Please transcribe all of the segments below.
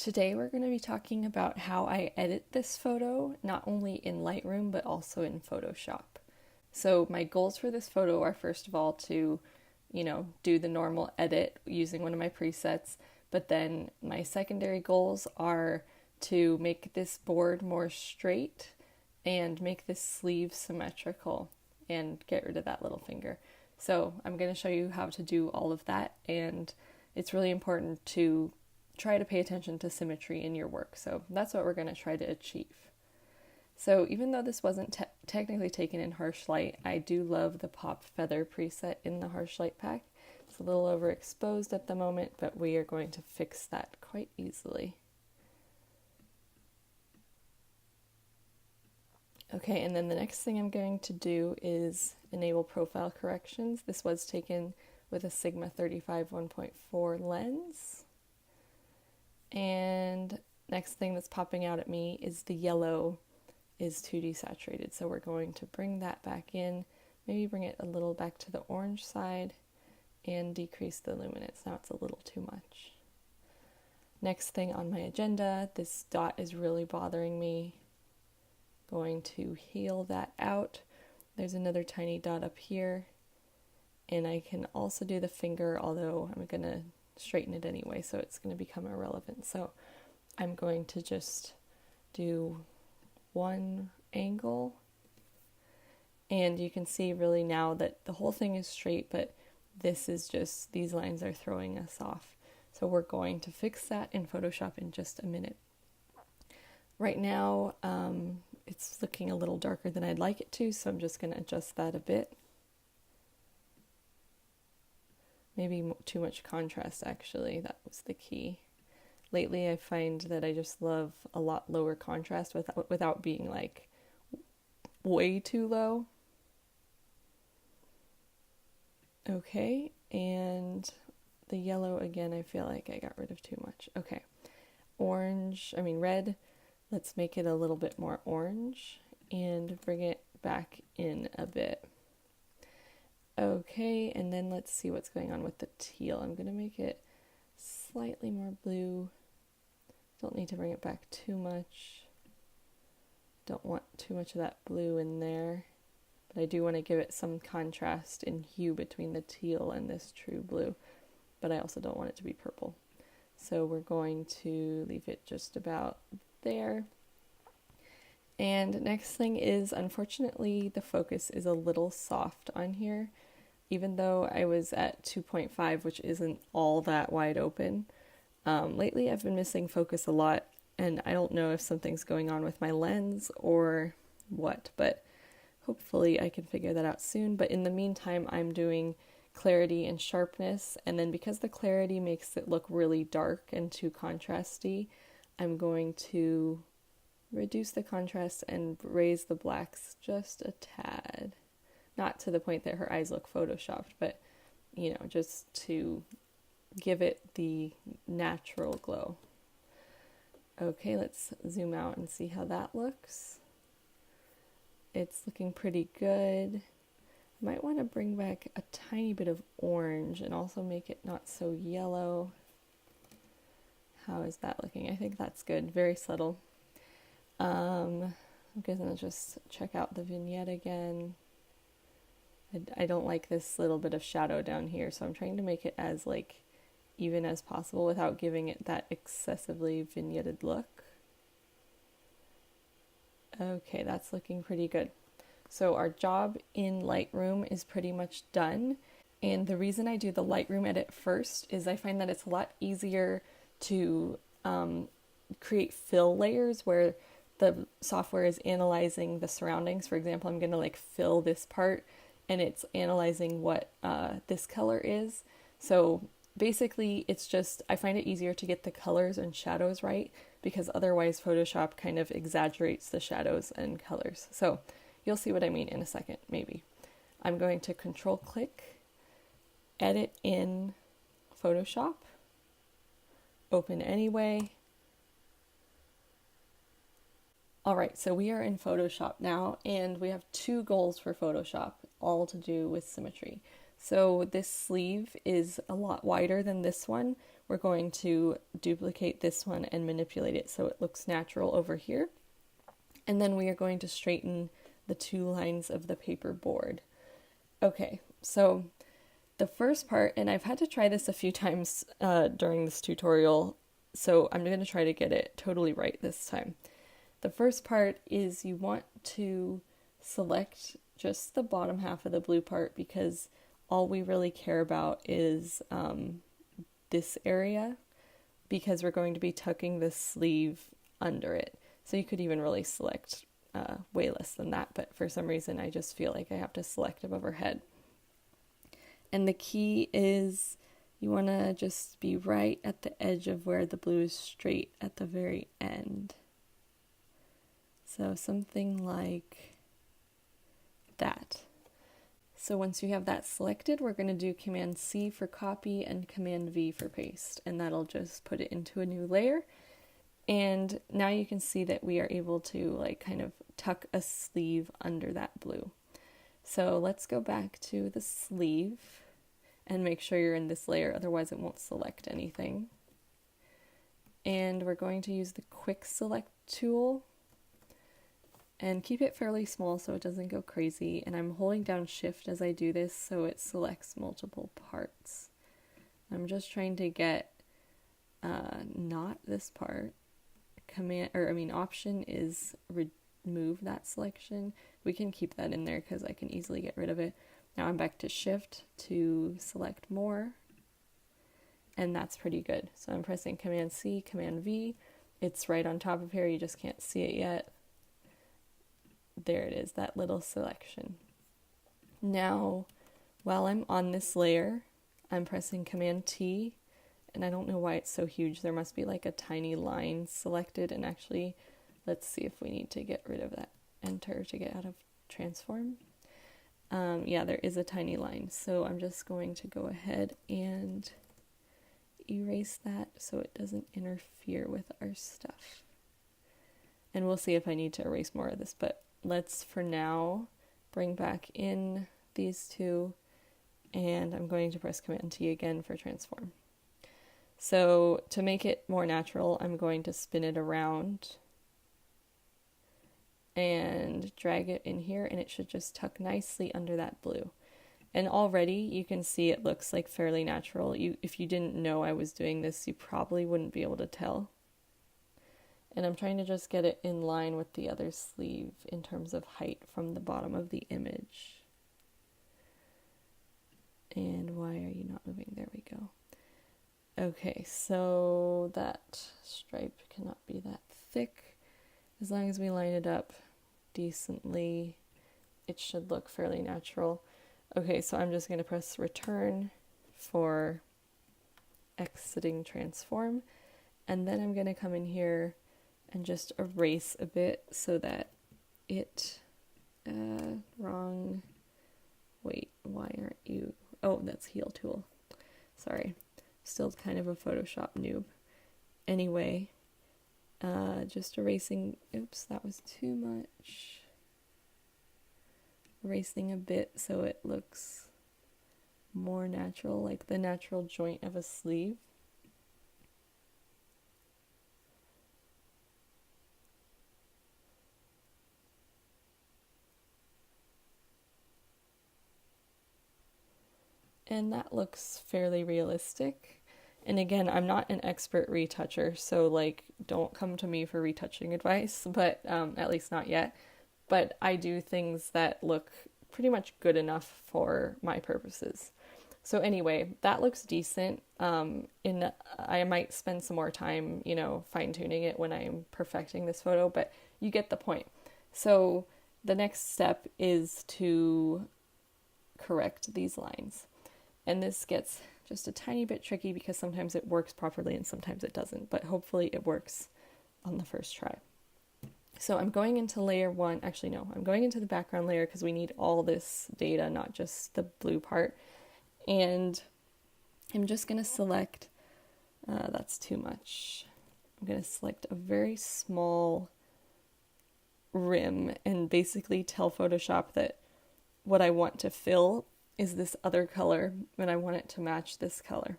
Today we're going to be talking about how I edit this photo, not only in Lightroom, but also in Photoshop. So my goals for this photo are, first of all, to, do the normal edit using one of my presets, but then my secondary goals are to make this board more straight and make this sleeve symmetrical and get rid of that little finger. So I'm going to show you how to do all of that, and it's really important to try to pay attention to symmetry in your work. So that's what we're going to try to achieve. So even though this wasn't technically taken in harsh light, I do love the pop feather preset in the harsh light pack. It's a little overexposed at the moment, but we are going to fix that quite easily. Okay, and then the next thing I'm going to do is enable profile corrections. This was taken with a Sigma 35 1.4 lens. And next thing that's popping out at me is the yellow is too desaturated. So we're going to bring that back in, maybe bring it a little back to the orange side and decrease the luminance. Now it's a little too much. Next thing on my agenda, this dot is really bothering me. Going to heal that out. There's another tiny dot up here. And I can also do the finger, although I'm going to straighten it anyway, so it's going to become irrelevant. So I'm going to just do one angle, and you can see really now that the whole thing is straight, but this is just, these lines are throwing us off. So we're going to fix that in Photoshop in just a minute. Right now, it's looking a little darker than I'd like it to, so I'm just going to adjust that a bit. Maybe too much contrast, actually. That was the key. Lately, I find that I just love a lot lower contrast without being like way too low. Okay, and the yellow again, I feel like I got rid of too much. Okay, red. Let's make it a little bit more orange and bring it back in a bit. Okay, and then let's see what's going on with the teal. I'm going to make it slightly more blue. Don't need to bring it back too much. Don't want too much of that blue in there. But I do want to give it some contrast in hue between the teal and this true blue. But I also don't want it to be purple. So we're going to leave it just about there. And next thing is, unfortunately, the focus is a little soft on here. Even though I was at 2.5, which isn't all that wide open. Lately I've been missing focus a lot, and I don't know if something's going on with my lens or what, but hopefully I can figure that out soon. But in the meantime, I'm doing clarity and sharpness, and then because the clarity makes it look really dark and too contrasty, I'm going to reduce the contrast and raise the blacks just a tad. Not to the point that her eyes look photoshopped, but, just to give it the natural glow. Okay, let's zoom out and see how that looks. It's looking pretty good. Might want to bring back a tiny bit of orange and also make it not so yellow. How is that looking? I think that's good. Very subtle. I'm gonna just check out the vignette again. I don't like this little bit of shadow down here, so I'm trying to make it as even as possible without giving it that excessively vignetted look. Okay, that's looking pretty good. So our job in Lightroom is pretty much done. And the reason I do the Lightroom edit first is I find that it's a lot easier to create fill layers where the software is analyzing the surroundings. For example, I'm going to fill this part, and it's analyzing what this color is. So basically, it's just, I find it easier to get the colors and shadows right, because otherwise Photoshop kind of exaggerates the shadows and colors. So you'll see what I mean in a second, maybe. I'm going to control click, edit in Photoshop, open anyway. Alright, so we are in Photoshop now, and we have two goals for Photoshop, all to do with symmetry. So this sleeve is a lot wider than this one. we're going to duplicate this one and manipulate it so it looks natural over here. And then we are going to straighten the two lines of the paper board. Okay, so the first part, and I've had to try this a few times during this tutorial, so I'm going to try to get it totally right this time. The first part is you want to select just the bottom half of the blue part because all we really care about is this area, because we're going to be tucking the sleeve under it. So you could even really select way less than that, but for some reason I just feel like I have to select above her head. And the key is you want to just be right at the edge of where the blue is straight at the very end. So something like that. So once you have that selected, we're going to do Command C for copy and Command V for paste, and that'll just put it into a new layer. And now you can see that we are able to like kind of tuck a sleeve under that blue. So let's go back to the sleeve and make sure you're in this layer, otherwise it won't select anything. And we're going to use the quick select tool and keep it fairly small so it doesn't go crazy. And I'm holding down Shift as I do this so it selects multiple parts. I'm just trying to get not this part. Option is remove that selection. We can keep that in there because I can easily get rid of it. Now I'm back to Shift to select more, and that's pretty good. So I'm pressing Command C, Command V. It's right on top of here, you just can't see it yet. There it is, that little selection. Now, while I'm on this layer, I'm pressing Command T, and I don't know why it's so huge. There must be like a tiny line selected, and actually, let's see if we need to get rid of that Enter to get out of transform. Yeah, there is a tiny line, so I'm just going to go ahead and erase that so it doesn't interfere with our stuff. And we'll see if I need to erase more of this, but let's for now bring back in these two, and I'm going to press Command T again for transform. So to make it more natural, I'm going to spin it around and drag it in here, and it should just tuck nicely under that blue. And already you can see it looks like fairly natural. If you didn't know I was doing this, you probably wouldn't be able to tell. And I'm trying to just get it in line with the other sleeve in terms of height from the bottom of the image. And why are you not moving? There we go. Okay, so that stripe cannot be that thick. As long as we line it up decently, it should look fairly natural. Okay, so I'm just going to press return for exiting transform, and then I'm going to come in here and just erase a bit so that it, wait, why aren't you, oh, that's heal tool, sorry, still kind of a Photoshop noob. Anyway, just erasing, oops, that was too much, erasing a bit so it looks more natural, like the natural joint of a sleeve. And that looks fairly realistic. And again, I'm not an expert retoucher, so like don't come to me for retouching advice, but at least not yet. But I do things that look pretty much good enough for my purposes. So anyway, that looks decent. I might spend some more time, fine-tuning it when I'm perfecting this photo, but you get the point. So the next step is to correct these lines. And this gets just a tiny bit tricky because sometimes it works properly and sometimes it doesn't, but hopefully it works on the first try. So I'm going into layer one, actually no, I'm going into the background layer because we need all this data, not just the blue part. And I'm just going to select, that's too much. I'm going to select a very small rim and basically tell Photoshop that what I want to fill is this other color and I want it to match this color.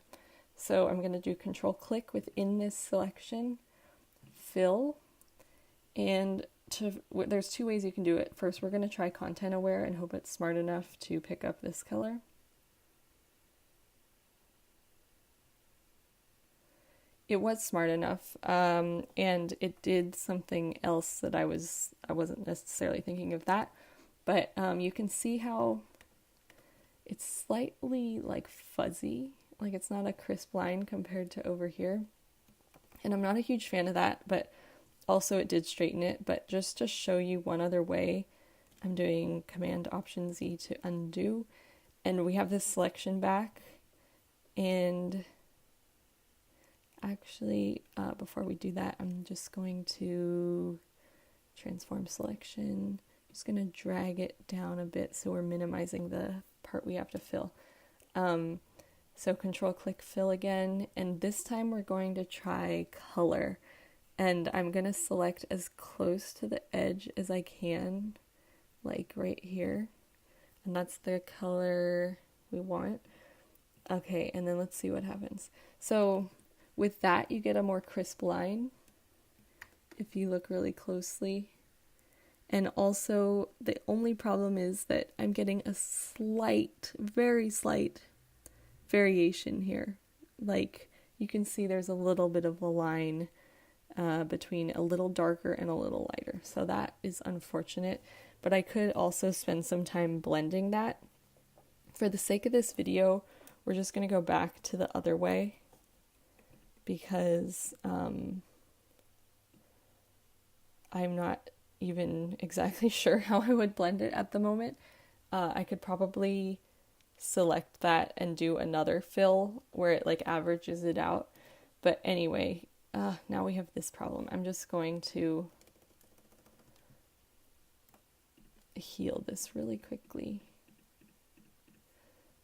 So I'm going to do control click within this selection, fill, and there's two ways you can do it. First, we're going to try content aware and hope it's smart enough to pick up this color. It was smart enough, and it did something else that I wasn't necessarily thinking of that, but you can see how it's slightly like fuzzy, like it's not a crisp line compared to over here, and I'm not a huge fan of that, but also it did straighten it. But just to show you one other way, I'm doing Command Option Z to undo, and we have this selection back, and actually, before we do that, I'm just going to transform selection. I'm just going to drag it down a bit so we're minimizing the part we have to fill. So control click fill again, and this time we're going to try color. And I'm going to select as close to the edge as I can, like right here. And that's the color we want. Okay, and then let's see what happens. So with that, you get a more crisp line if you look really closely. And also, the only problem is that I'm getting a slight, very slight variation here. Like, you can see there's a little bit of a line between a little darker and a little lighter. So that is unfortunate. But I could also spend some time blending that. For the sake of this video, we're just going to go back to the other way, because I'm not even exactly sure how I would blend it at the moment. I could probably select that and do another fill where it like averages it out. But anyway, now we have this problem. I'm just going to heal this really quickly.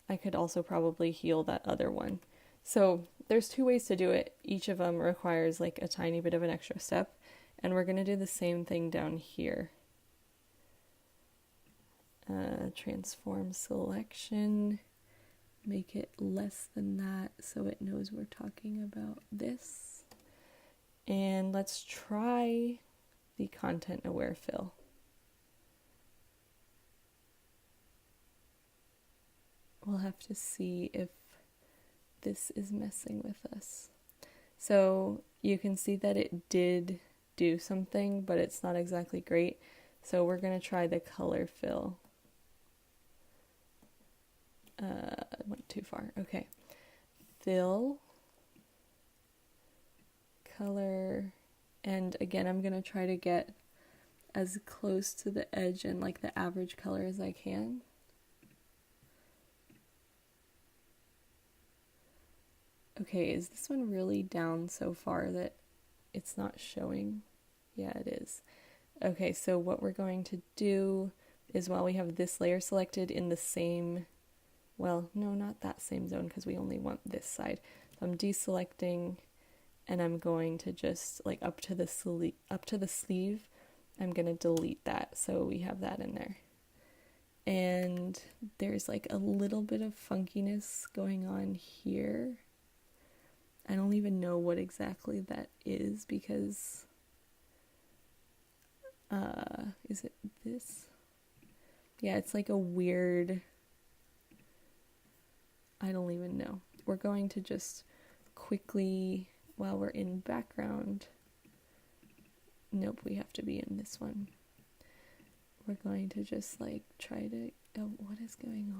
I could also probably heal that other one. So there's two ways to do it. Each of them requires like a tiny bit of an extra step. And we're going to do the same thing down here. Transform selection. Make it less than that so it knows we're talking about this. And let's try the content aware fill. We'll have to see if this is messing with us. So you can see that it did do something, but it's not exactly great. So we're going to try the color fill. Went too far. Okay. Fill. Color. And again, I'm going to try to get as close to the edge and like the average color as I can. Okay, is this one really down so far that it's not showing? Yeah, it is. Okay, so what we're going to do is, while we have this layer selected in the same, well, no, not that same zone, because we only want this side. So I'm deselecting, and I'm going to just like up to the sleeve, I'm going to delete that so we have that in there. And there's like a little bit of funkiness going on here. I don't even know what exactly that is, because is it this? Yeah, it's like a weird, I don't even know. We're going to just quickly, while we're in background, nope, we have to be in this one. We're going to just like try to, oh, what is going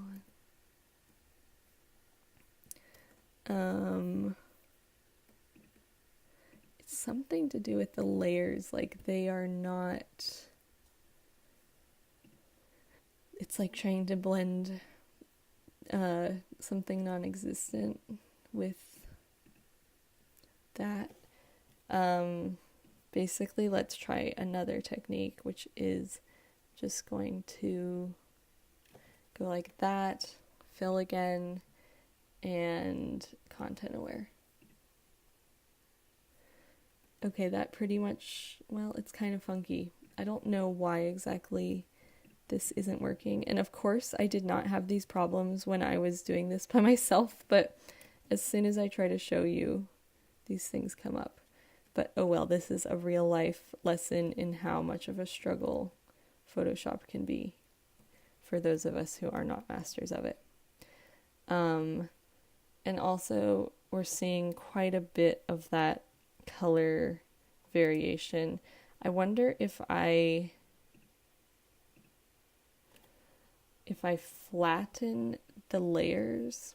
on? Something to do with the layers, like they are not, it's like trying to blend something non-existent with that. Basically, let's try another technique, which is just going to go like that, fill again, and content aware. Okay, that pretty much, well, it's kind of funky. I don't know why exactly this isn't working. And of course, I did not have these problems when I was doing this by myself, but as soon as I try to show you, these things come up. But oh well, this is a real life lesson in how much of a struggle Photoshop can be for those of us who are not masters of it. And also we're seeing quite a bit of that color variation. I wonder if I flatten the layers.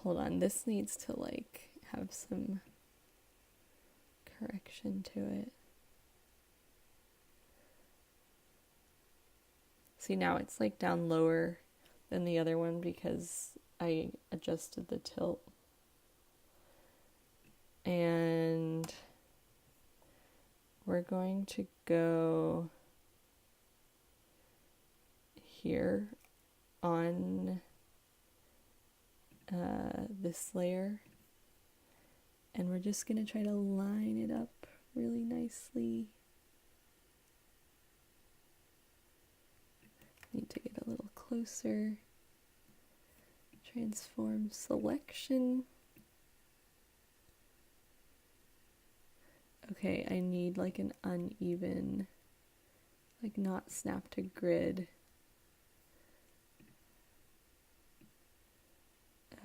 Hold on, this needs to like have some correction to it. See, now it's like down lower than the other one because I adjusted the tilt. And we're going to go here on this layer, and we're just going to try to line it up really nicely. Need to get a little closer. Transform selection. Okay, I need like an uneven, like not snap to grid.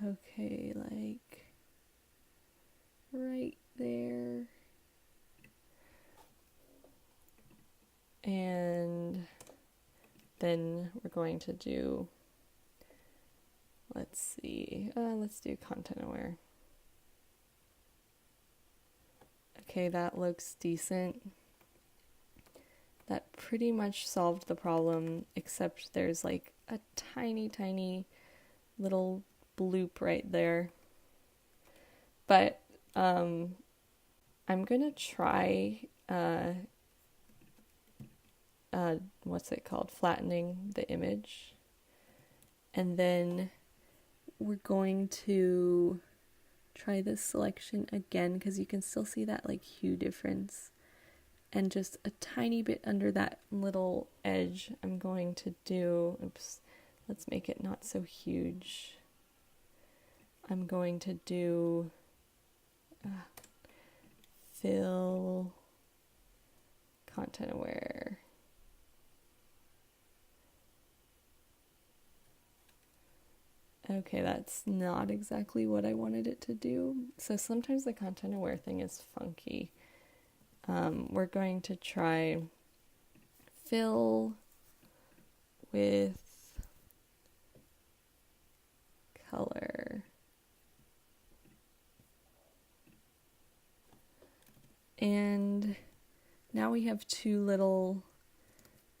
Okay, like right there. And then we're going to do, let's see, let's do content aware. Okay, that looks decent. That pretty much solved the problem, except there's like a tiny, tiny little bloop right there. But I'm gonna try what's it called? Flattening the image. And then we're going to try this selection again because you can still see that like hue difference. And just a tiny bit under that little edge, I'm going to do, oops, let's make it not so huge. I'm going to do fill content aware. Okay, that's not exactly what I wanted it to do. So sometimes the content aware thing is funky. We're going to try fill with color. And now we have two little,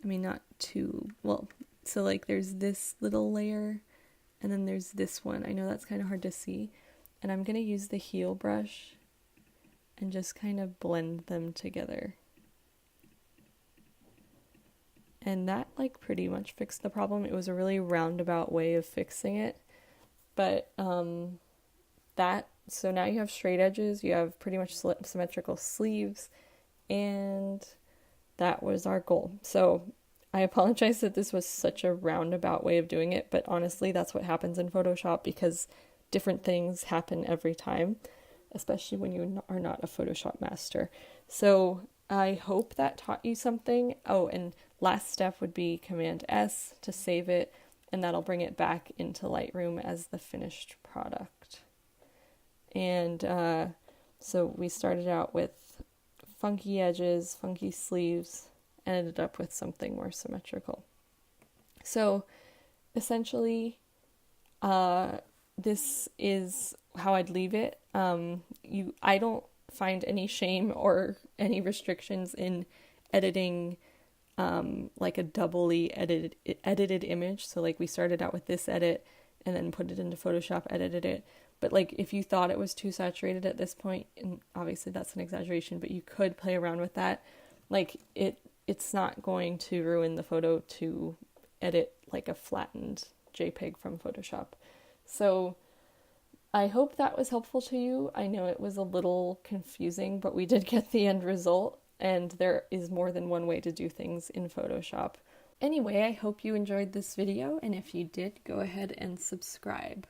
I mean not two, well, so like there's this little layer and then there's this one. I know that's kind of hard to see. And I'm going to use the heel brush and just kind of blend them together. And that like pretty much fixed the problem. It was a really roundabout way of fixing it. But so now you have straight edges, you have pretty much symmetrical sleeves, and that was our goal. So I apologize that this was such a roundabout way of doing it, but honestly that's what happens in Photoshop because different things happen every time, especially when you are not a Photoshop master. So I hope that taught you something. Oh, and last step would be Command S to save it, and that'll bring it back into Lightroom as the finished product. And so we started out with funky edges, funky sleeves, and ended up with something more symmetrical. So essentially, this is how I'd leave it. I don't find any shame or any restrictions in editing like a doubly edited image. So like we started out with this edit and then put it into Photoshop, edited it. But like if you thought it was too saturated at this point, and obviously that's an exaggeration, but you could play around with that. Like it's not going to ruin the photo to edit like a flattened JPEG from Photoshop. So I hope that was helpful to you. I know it was a little confusing, but we did get the end result, and there is more than one way to do things in Photoshop. Anyway, I hope you enjoyed this video, and if you did, go ahead and subscribe.